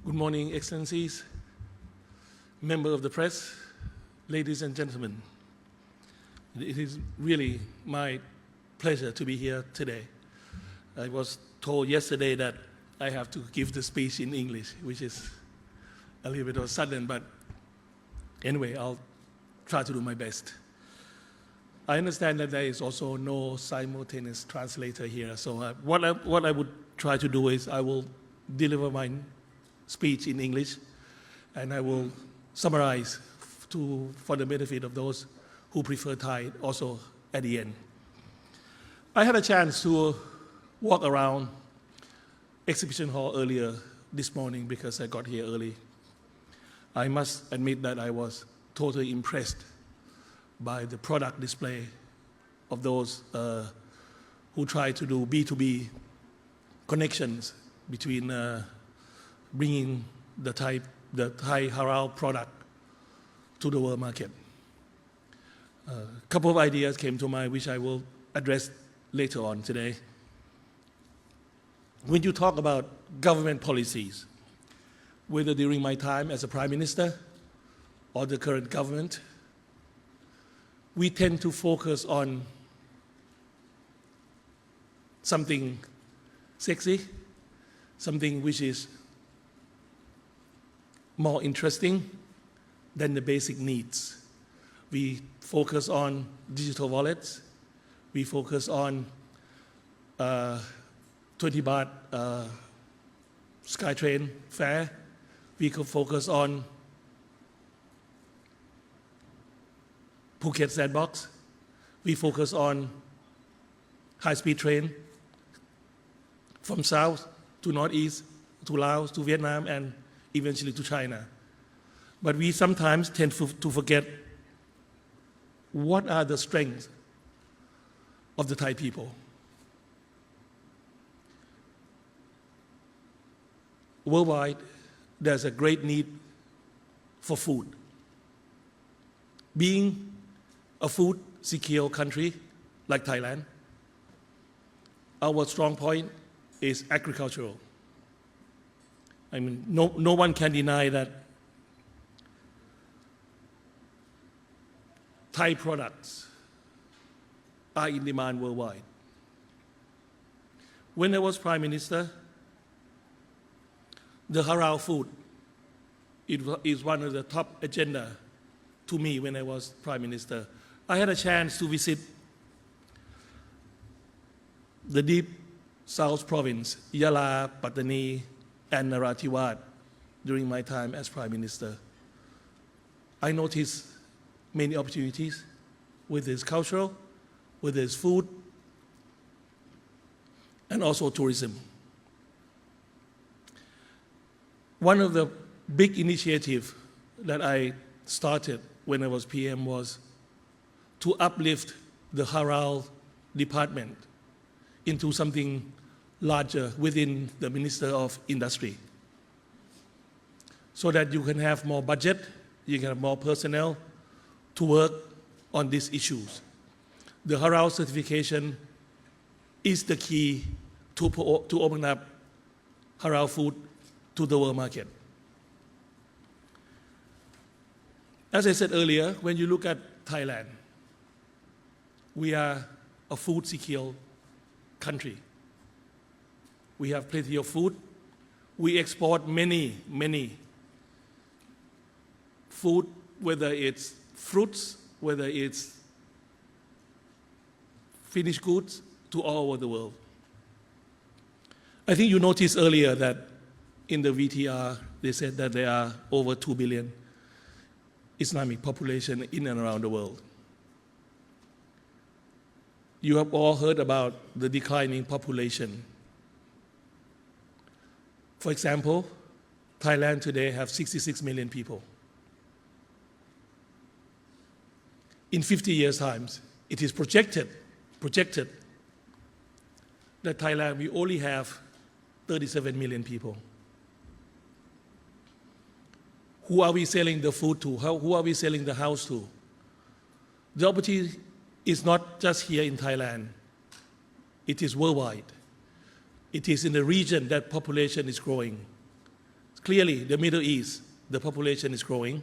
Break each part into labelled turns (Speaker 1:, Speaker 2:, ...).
Speaker 1: Good morning, Excellencies, members of the press, ladies and gentlemen. It is really my pleasure to be here today. I was told yesterday that I have to give the speech in English, which is a little bit of sudden, but anyway, I'll try to do my best. I understand that there is also no simultaneous translator here, so what I would try to do is I will deliver my speech in English, and I will summarize for the benefit of those who prefer Thai also at the end. I had a chance to walk around exhibition hall earlier this morning because I got here early. I must admit that I was totally impressed by the product display of those who try to do B2B connections between bringing the Thai halal product to the world market. A couple of ideas came to mind which I will address later on today. When you talk about government policies, whether during my time as a Prime Minister or the current government, we tend to focus on something sexy, something which is more interesting than the basic needs. We focus on digital wallets, we focus on 20 baht SkyTrain fare, we could focus on Phuket Sandbox, we focus on high-speed train from south to northeast, to Laos, to Vietnam, and eventually to China. But we sometimes tend to forget what are the strengths of the Thai people. Worldwide, there's a great need for food. Being a food-secure country like Thailand, our strong point is agricultural. I mean, no one can deny that Thai products are in demand worldwide. When I was Prime Minister, the halal food is one of the top agenda to me when I was Prime Minister. I had a chance to visit the deep South Province, Yala, Pattani, and Narathiwat during my time as Prime Minister. I noticed many opportunities with its cultural, with its food, and also tourism. One of the big initiatives that I started when I was PM was to uplift the halal department into something larger within the Minister of Industry, so that you can have more budget, you can have more personnel to work on these issues. The halal certification is the key to open up halal food to the world market. As I said earlier, when you look at Thailand, we are a food-secure country. We have plenty of food. We export many food, whether it's fruits, whether it's finished goods, to all over the world. I think you noticed earlier that in the VTR, they said that there are over 2 billion Islamic population in and around the world. You have all heard about the declining population. For example, Thailand today has 66 million people. In 50 years' time, it is projected that Thailand will only have 37 million people. Who are we selling the food to? Who are we selling the house to? The opportunity is not just here in Thailand. It is worldwide. It is in the region that population is growing. Clearly, the Middle East, the population is growing.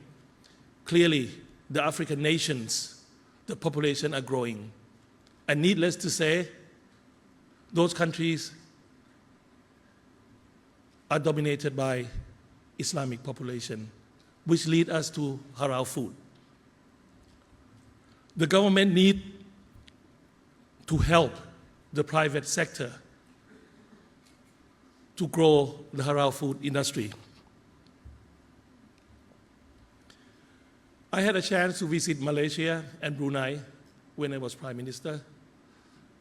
Speaker 1: Clearly, the African nations, the population are growing. And needless to say, those countries are dominated by Islamic population, which lead us to halal food. The government need to help the private sector to grow the halal food industry. I had a chance to visit Malaysia and Brunei when I was Prime Minister.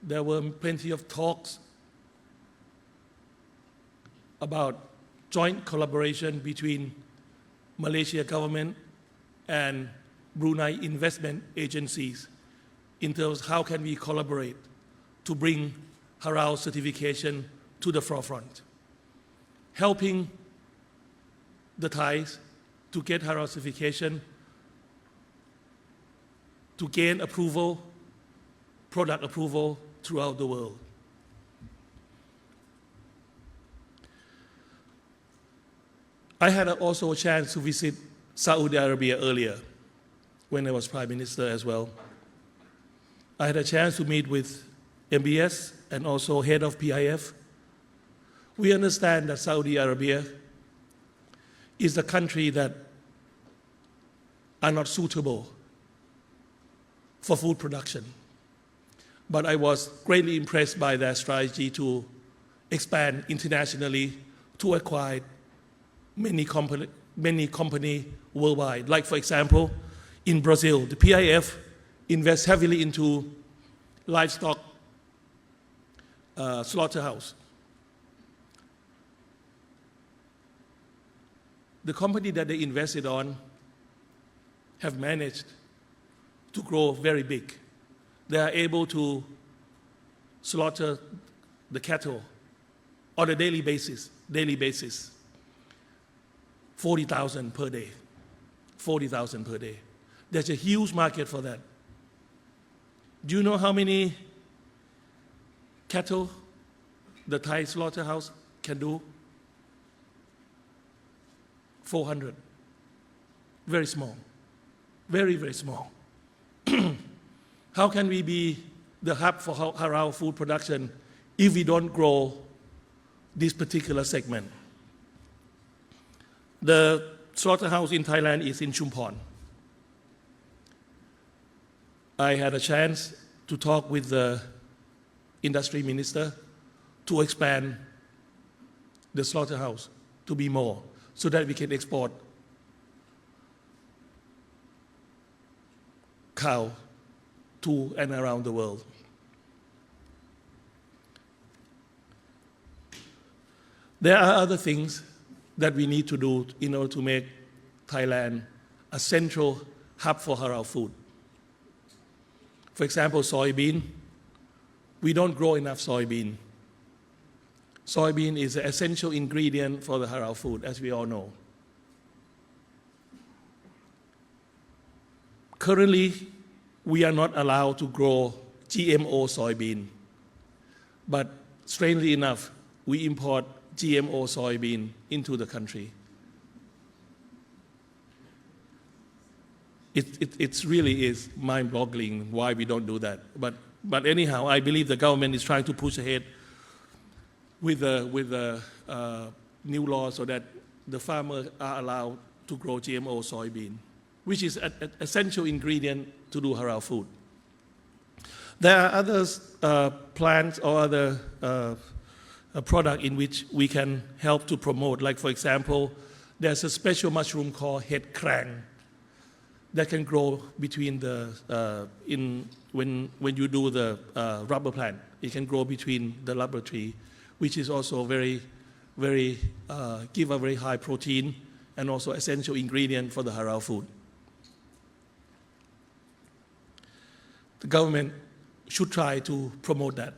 Speaker 1: There were plenty of talks about joint collaboration between Malaysia government and Brunei investment agencies in terms of how can we collaborate to bring halal certification to the forefront, helping the Thais to get halal certification, to gain approval, product approval throughout the world. I had also a chance to visit Saudi Arabia earlier when I was Prime Minister as well. I had a chance to meet with MBS and also head of PIF. We understand that Saudi Arabia is a country that are not suitable for food production. But I was greatly impressed by their strategy to expand internationally to acquire many companies worldwide. Like, for example, in Brazil, the PIF invests heavily into livestock slaughterhouse. The company that they invested on have managed to grow very big. They are able to slaughter the cattle on a daily basis, 40,000 per day, 40,000 per day. There's a huge market for that. Do you know how many cattle the Thai slaughterhouse can do? 400. Very small. Very, very small. How can we be the hub for halal food production if we don't grow this particular segment? The slaughterhouse in Thailand is in Chumphon. I had a chance to talk with the industry minister to expand the slaughterhouse to be more so that we can export cow to and around the world. There are other things that we need to do in order to make Thailand a central hub for halal food. For example, soybean. We don't grow enough soybean. Soybean is an essential ingredient for the halal food, as we all know. Currently, we are not allowed to grow GMO soybean. But strangely enough, we import GMO soybean into the country. It really is mind-boggling why we don't do that. But anyhow, I believe the government is trying to push ahead with the new law so that the farmers are allowed to grow GMO soybean, which is an essential ingredient to do halal food. There are other plants or other product in which we can help to promote. Like, for example, there's a special mushroom called head krang that can grow between the when you do the rubber plant. It can grow between the rubber tree, which is also very give a very high protein and also essential ingredient for the halal food. The government should try to promote that.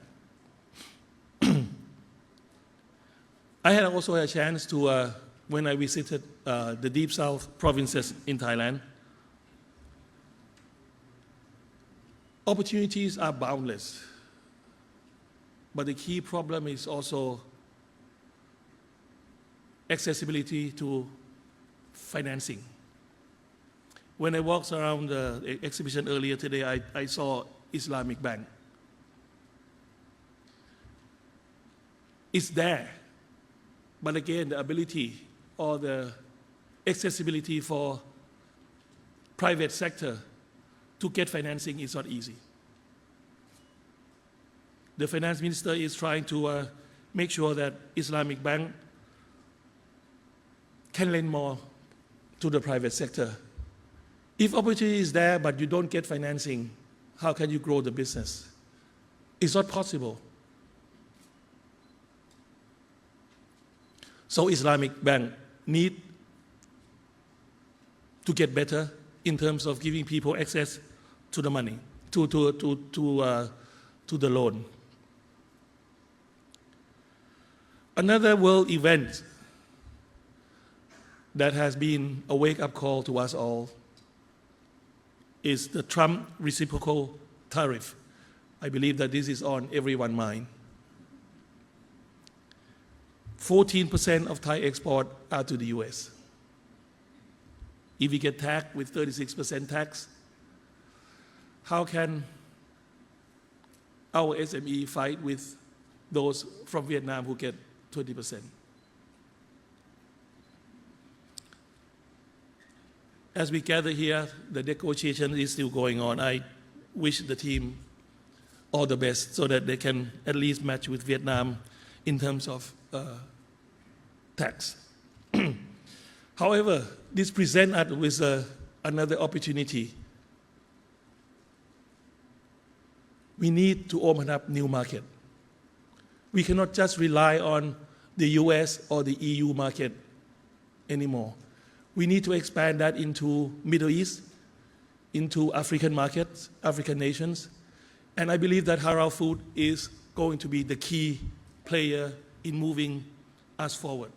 Speaker 1: I had also a chance to, when I visited the Deep South provinces in Thailand, opportunities are boundless. But the key problem is also accessibility to financing. When I walked around the exhibition earlier today, I saw Islamic Bank. It's there, but again, the ability or the accessibility for private sector to get financing is not easy. The finance minister is trying to make sure that Islamic Bank can lend more to the private sector. If opportunity is there but you don't get financing, how can you grow the business? It's not possible. So Islamic Bank need to get better in terms of giving people access to the money, to the loan. Another world event that has been a wake-up call to us all is the Trump reciprocal tariff. I believe that this is on everyone's mind. 14% of Thai export are to the US. If we get taxed with 36% tax, how can our SME fight with those from Vietnam who get 20%? As we gather here, the negotiation is still going on. I wish the team all the best so that they can at least match with Vietnam in terms of tax. However, this presents us with another opportunity. We need to open up new market. We cannot just rely on the US or the EU market anymore. We need to expand that into Middle East, into African markets, African nations, and I believe that halal food is going to be the key player in moving us forward.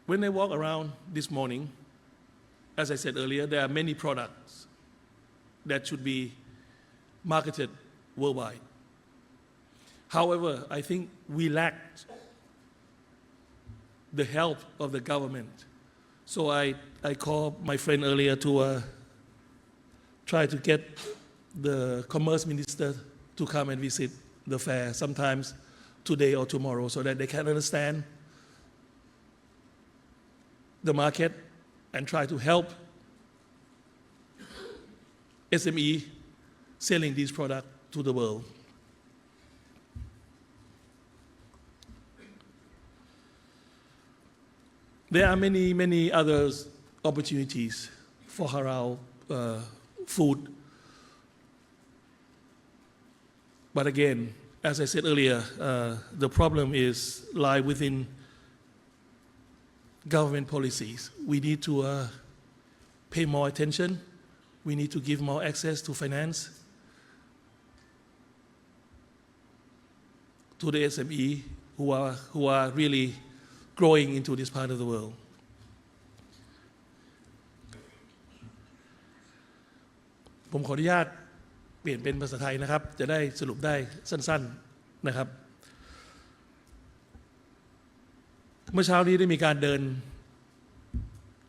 Speaker 1: When I walk around this morning, as I said earlier, there are many products that should be marketed worldwide. However, I think we lacked the help of the government. So I called my friend earlier to try to get the commerce minister to come and visit the fair sometimes today or tomorrow so that they can understand the market and try to help SME selling these products to the world. There are many other opportunities for halal food. But again, as I said earlier, the problem lies within government policies. We need to pay more attention. We need to give more access to finance to the SME who are really growing into this part of the world. ผมขออนุญาตเปลี่ยนเป็นภาษาไทยนะครับจะได้สรุปได้สั้นๆนะครับเมื่อเช้านี้ได้มีการเดิน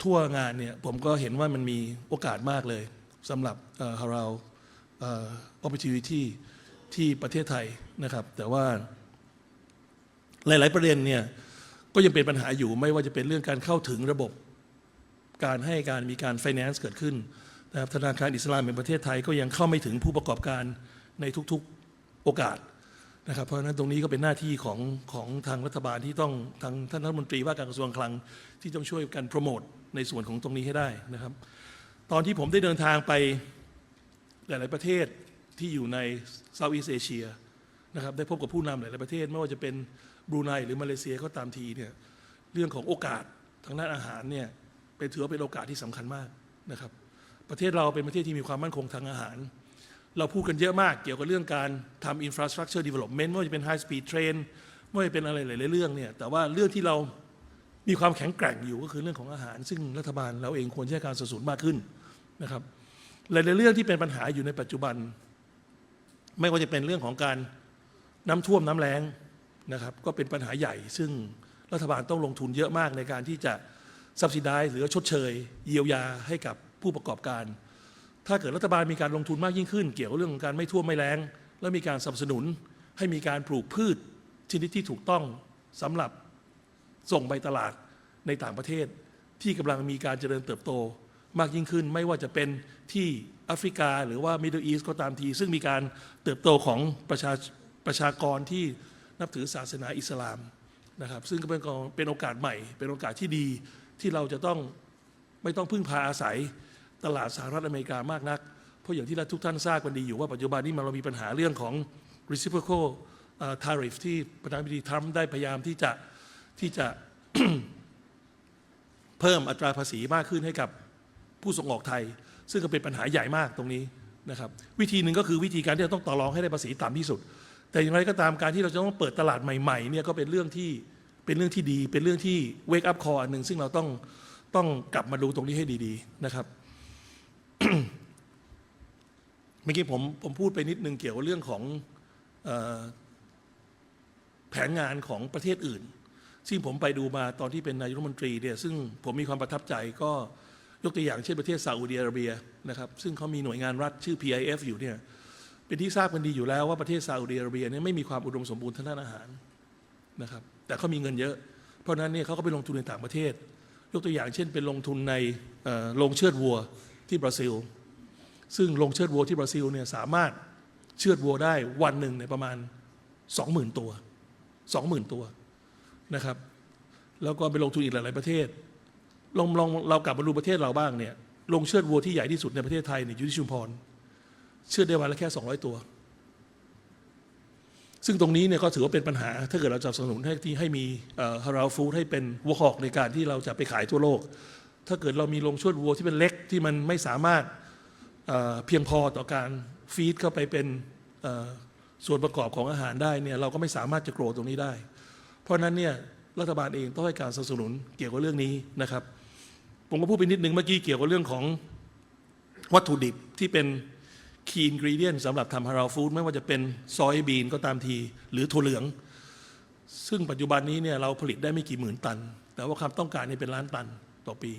Speaker 1: ทั่วงานเนี่ยผมก็เห็นว่ามันมีโอกาสมากเลยสำหรับhalal opportunity ที่ประเทศไทยนะครับแต่ว่าหลายๆประเด็นเนี่ยก็ยังเป็นปัญหาอยู่ไม่ว่าจะเป็นเรื่องการเข้าถึงระบบการให้การมีการ finance เกิดขึ้นนะครับธนาคารอิสลามแห่งประเทศไทยก็ยังเข้าไม่ถึงผู้ประกอบการในทุกๆโอกาสนะครับเพราะฉะนั้นตรงนี้ก็เป็นหน้าที่ของทางรัฐบาลที่ต้องทางท่านรัฐมนตรีว่าการกระทรวงคลังที่ต้องช่วยกันโปรโมทในส่วนของตรงนี้ให้ได้นะครับตอนที่ผมได้เดินทางไปหลายๆประเทศที่อยู่ในเซาท์อีสต์เอเชียนะครับได้พบกับผู้นำหลายๆประเทศไม่ว่าจะเป็นบรูไนหรือมาเลเซียก็ตามทีเนี่ยเรื่องของโอกาสทางด้านอาหารเนี่ยถือว่าเป็นโอกาสที่สำคัญมากนะครับประเทศเราเป็นประเทศที่มีความมั่นคงทางอาหารเราพูดกันเยอะมากเกี่ยวกับเรื่องการทำ infrastructure development ไม่ว่าจะเป็น high speed train ไม่ว่าจะเป็นอะไรหลายๆเรื่องเนี่ยแต่ว่าเรื่องที่เรามีความแข็งแกร่งอยู่ก็คือเรื่องของอาหารซึ่งรัฐบาลเราเองควรจะให้การสนับสนุนมากขึ้นนะครับหลายๆเรื่องที่เป็นปัญหาอยู่ในปัจจุบันไม่ว่าจะเป็นเรื่องของการ น้ำท่วมน้ำแล้งนะครับก็เป็นปัญหาใหญ่ซึ่งรัฐบาลต้องลงทุนเยอะมากในการที่จะsubsidize หรือชดเชยเยียวยาให้กับผู้ประกอบการถ้าเกิดรัฐบาลมีการลงทุนมากยิ่งขึ้นเกี่ยวกับเรื่องของการไม่ท่วมไม่แล้งแล้วมีการสนับสนุนให้มีการปลูกพืชชนิดที่ถูกต้องสำหรับส่งไปตลาดในต่างประเทศที่กำลังมีการเจริญเติบโตมากยิ่งขึ้นไม่ว่าจะเป็นที่แอฟริกาหรือว่า Middle East ก็ตามทีซึ่งมีการเติบโตของประชากรที่นับถือศาสนาอิสลามนะครับซึ่งก็เป็นโอกาสใหม่เป็นโอกาสที่ดีที่เราจะต้องไม่ต้องพึ่งพาอาศัยตลาดสหรัฐอเมริกามากนักเพราะอย่างที่ทุกท่านทราบกันดีอยู่ว่าปัจจุบันนี้เรามีปัญหาเรื่องของ reciprocal tariff ที่ประธานาธิบดีทรัมป์ได้พยายามที่จะ เพิ่มอัตราภาษีมากขึ้นให้กับผู้ส่งออกไทยซึ่งก็เป็นปัญหาใหญ่มากตรงนี้นะครับวิธีหนึ่งก็คือวิธีการที่เราต้องต่อรองให้ได้ภาษีต่ำที่สุดแต่อย่างไรก็ตามการที่เราจะต้องเปิดตลาดใหม่ๆเนี่ยก็เป็นเรื่องที่ดีเป็นเรื่องที่ wake up call อันหนึ่งซึ่งเราต้องกลับมาดูตรงนี้ให้ดีๆนะครับ เมื่อกี้ผมพูดไปนิดนึงเกี่ยวกับเรื่องของแผนงานของประเทศอื่นซึ่งผมไปดูมาตอนที่เป็นนายกรัฐมนตรีเนี่ยซึ่งผมมีความประทับใจก็ยกตัวอย่างเช่นประเทศซาอุดิอาระเบียนะครับซึ่งเขามีหน่วยงานรัฐชื่อ PIF อยู่เนี่ยเป็นที่ทราบกันดีอยู่แล้วว่าประเทศซาอุดิอาระเบียเนี่ยไม่มีความอุดมสมบูรณ์ทางด้านอาหารนะครับแต่เขามีเงินเยอะเพราะนั้นเนี่ยเขาก็ไปลงทุนในต่างประเทศยกตัวอย่างเช่นเป็นลงทุนในโรงเชือดวัวที่บราซิลซึ่งโรงเชือดวัวที่บราซิลเนี่ยสามารถเชือดวัวได้วันหนึ่งในประมาณ 20,000 ตัวนะครับแล้วก็ไปลงทุนอีกหลายๆประเทศลองเรากลับมาดูประเทศเราบ้างเนี่ยโรงเชือดวัวที่ใหญ่ที่สุดในประเทศไทยเนี่ยอยู่ที่ชุมพรเชือดได้วันละแค่200 ตัวซึ่งตรงนี้เนี่ยก็ถือว่าเป็นปัญหาถ้าเกิดเราจะสนับสนุนให้มีฮาลาลฟู้ดให้เป็นหัวหอกในการที่เราจะไปขายทั่วโลกถ้าเกิดเรามีโรงเชือดวัวที่เป็นเล็กที่มันไม่สามารถเพียงพอต่อการฟีดเข้าไปเป็นส่วนประกอบของอาหารได้เนี่ยเราก็ไม่สามารถจะโกรธตรงนี้ได้เพราะนั้นเนี่ยรัฐบาลเองต้องให้การสนับสนุนเกี่ยวกับเรื่องนี้นะครับผมก็พูดไปนิดนึงเมื่อกี้เกี่ยวกับเรื่องของวัตถุดิบที่เป็น key ingredient สำหรับทำฮาลาลฟู้ดไม่ว่าจะเป็นซอยบีนก็ตามทีหรือถั่วเหลืองซึ่งปัจจุบันนี้เนี่ยเราผลิตได้ไม่กี่หมื่นตันแต่ว่าความต้องการนี่เป็นล้านตันต่อปี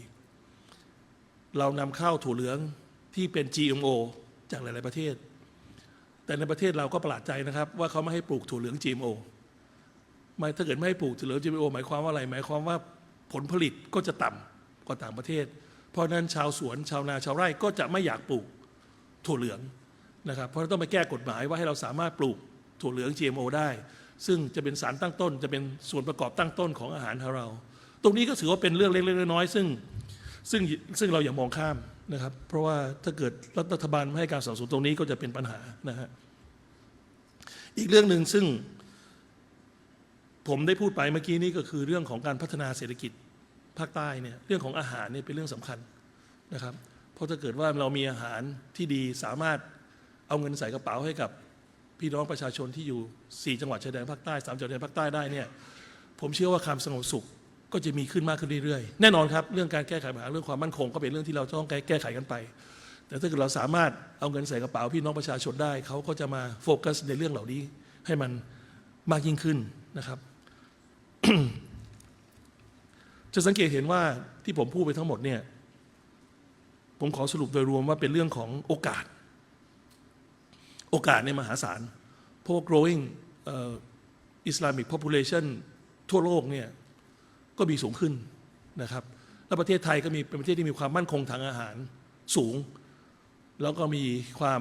Speaker 1: เรานำเข้าถั่วเหลืองที่เป็น GMO จากหลายๆประเทศแต่ในประเทศเราก็ประหลาดใจนะครับว่าเขาไม่ให้ปลูกถั่วเหลือง GMO ไม่ถ้าเกิดไม่ให้ปลูกถั่วเหลือง GMO หมายความว่าอะไรหมายความว่าผลผลิตก็จะต่ำกว่าต่างประเทศเพราะนั้นชาวสวนชาวนาชาวไร่ก็จะไม่อยากปลูกถั่วเหลืองนะครับเพราะต้องไปแก้กฎหมายว่าให้เราสามารถปลูกถั่วเหลือง GMO ได้ซึ่งจะเป็นสารตั้งต้นจะเป็นส่วนประกอบตั้งต้นของอาหารของเราตรงนี้ก็ถือว่าเป็นเรื่องเล็กๆน้อยๆซึ่งเราอย่ามองข้ามนะครับเพราะว่าถ้าเกิดรัฐบาลไม่ให้การสนับสนุนตรงนี้ก็จะเป็นปัญหานะฮะอีกเรื่องหนึ่งซึ่งผมได้พูดไปเมื่อกี้นี้ก็คือเรื่องของการพัฒนาเศรษฐกิจภาคใต้เนี่ยเรื่องของอาหารเนี่ยเป็นเรื่องสำคัญนะครับเพราะถ้าเกิดว่าเรามีอาหารที่ดีสามารถเอาเงินใส่กระเป๋าให้กับพี่น้องประชาชนที่อยู่4จังหวัดชายแดนภาคใต้3จังหวัดชายแดนภาคใต้ได้เนี่ยผมเชื่อว่าความสงบสุขก็จะมีขึ้นมากขึ้นเรื่อยๆแน่นอนครับเรื่องการแก้ไขปัญหาเรื่องความมั่นคงก็เป็นเรื่องที่เราต้องแก้ไขกันไปแต่ถ้าเกิดเราสามารถเอาเงินใส่กระเป๋าพี่น้องประชาชนได้เขาก็จะมาโฟกัสในเรื่องเหล่านี้ให้มันมากยิ่งขึ้นนะครับ จะสังเกตเห็นว่าที่ผมพูดไปทั้งหมดเนี่ยผมขอสรุปโดยรวมว่าเป็นเรื่องของโอกาสในมหาศาลเพราะ growing Islamic population ทั่วโลกเนี่ยก็มีสูงขึ้นนะครับและประเทศไทยก็เป็นประเทศที่มีความมั่นคงทางอาหารสูงแล้วก็มีความ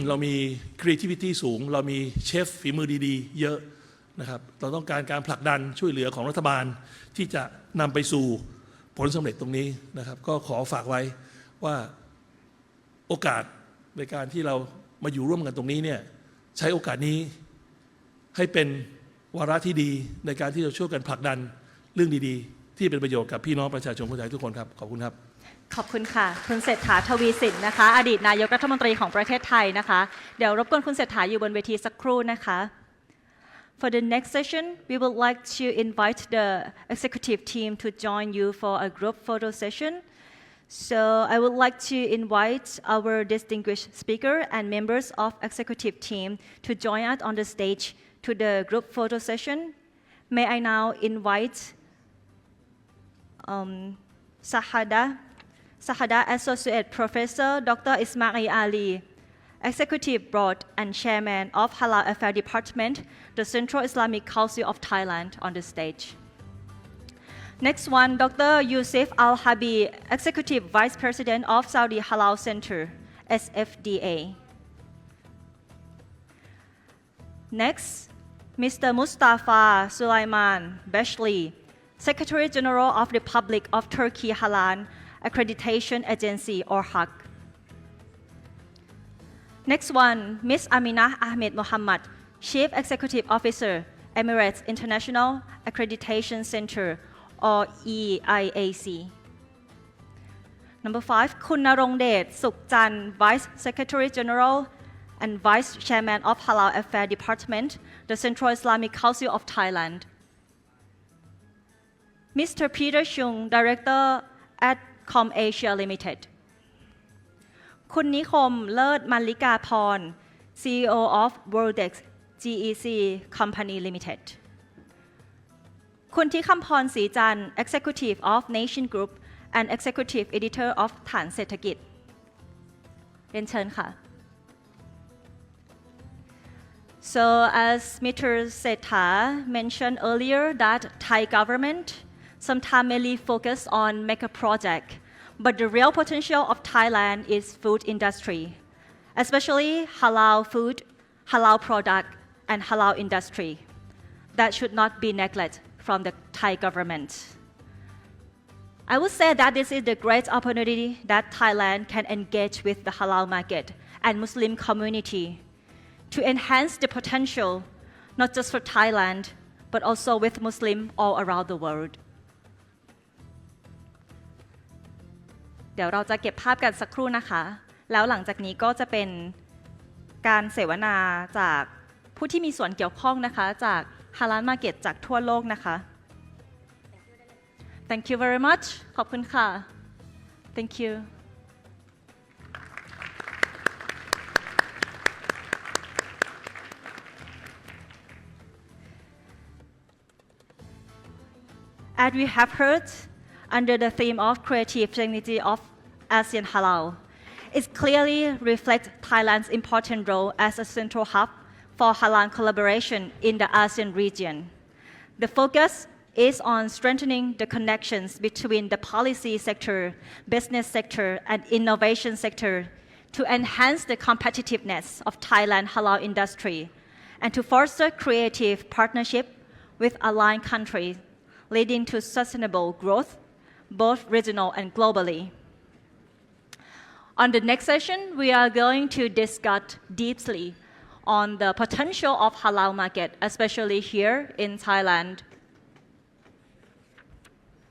Speaker 1: เรามี creativity สูงเรามีเชฟฝีมือดีๆเยอะนะครับเราต้องการผลักดันช่วยเหลือของรัฐบาลที่จะนำไปสู่ผลสำเร็จตรงนี้นะครับก็ขอฝากไว้ว่าโอกาสในการที่เรามาอยู่ร่วมกันตรงนี้เนี่ยใช้โอกาสนี้ให้เป็นวาระที่ดีในการที่จะช่วยกันผลักดันเรื่องดีๆที่เป็นประโยชน์กับพี่น้องประชาชนคนไทยทุกคนครับขอบคุณครับ
Speaker 2: ขอบคุณค่ะคุณเศรษฐาทวีสินนะคะอดีตนายกรัฐมนตรีของประเทศไทยนะคะเดี๋ยวรบกวนคุณเศรษฐาอยู่บนเวทีสักครู่นะคะ For the next session, we would like to invite the executive team to join you for a group photo session. So I would like to invite our distinguished speaker and members of executive team to join us on the stage to the group photo session. May I now invite Sahada Associate Professor Dr. Ismail Ali, Executive Board and Chairman of Halal Affairs Department, the Central Islamic Council of Thailand, on the stage. Next one, Dr. Yusuf Al-Habi, Executive Vice President of Saudi Halal Center, SFDA. Next, Mr. Mustafa Sulaiman Beshli, Secretary General of the Republic of Turkey Halal Accreditation Agency, or HAC. Next one, Ms. Aminah Ahmed Mohammad, Chief Executive Officer, Emirates International Accreditation Center, or EIAC. Number 5, Kun Narongdet Sukjan, Vice Secretary General and Vice Chairman of Halal Affairs Department, the Central Islamic Council of Thailand. Mr. Peter Chung, Director at ComAsia Limited. คุณนิคมเลิศมัลลิกาพร CEO of Worldex GEC Company Limited. คุณทิคำพรศรีจันทร์ Executive of Nation Group and Executive Editor of ฐานเศรษฐกิจเรียนเชิญค่ะ So as Mr. Synergy mentioned earlier that Thai government sometimes mainly focus on mega project, but the real potential of Thailand is food industry, especially halal food, halal product, and halal industry. That should not be neglected from the Thai government. I would say that this is the great opportunity that Thailand can engage with the halal market and Muslim community to enhance the potential, not just for Thailand, but also with Muslims all around the world. เดี๋ยวเราจะเก็บภาพกันสักครู่นะคะ แล้วหลังจากนี้ก็จะเป็นการเสวนาจากผู้ที่มีส่วนเกี่ยวข้องนะคะจากฮาลาลมาร์เก็ตจากทั่วโลกนะคะ Thank you very much ขอบคุณค่ะ Thank you As we have heard, under the theme of Creative Synergy of ASEAN Halal, it clearly reflects Thailand's important role as a central hub for halal collaboration in the ASEAN region. The focus is on strengthening the connections between the policy sector, business sector, and innovation sector to enhance the competitiveness of Thailand halal industry and to foster creative partnership with aligned countries, leading to sustainable growth, both regional and globally. On the next session, we are going to discuss deeply on the potential of halal market, especially here in Thailand.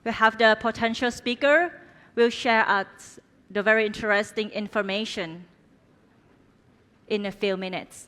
Speaker 2: We have the potential speaker will share us the very interesting information in a few minutes.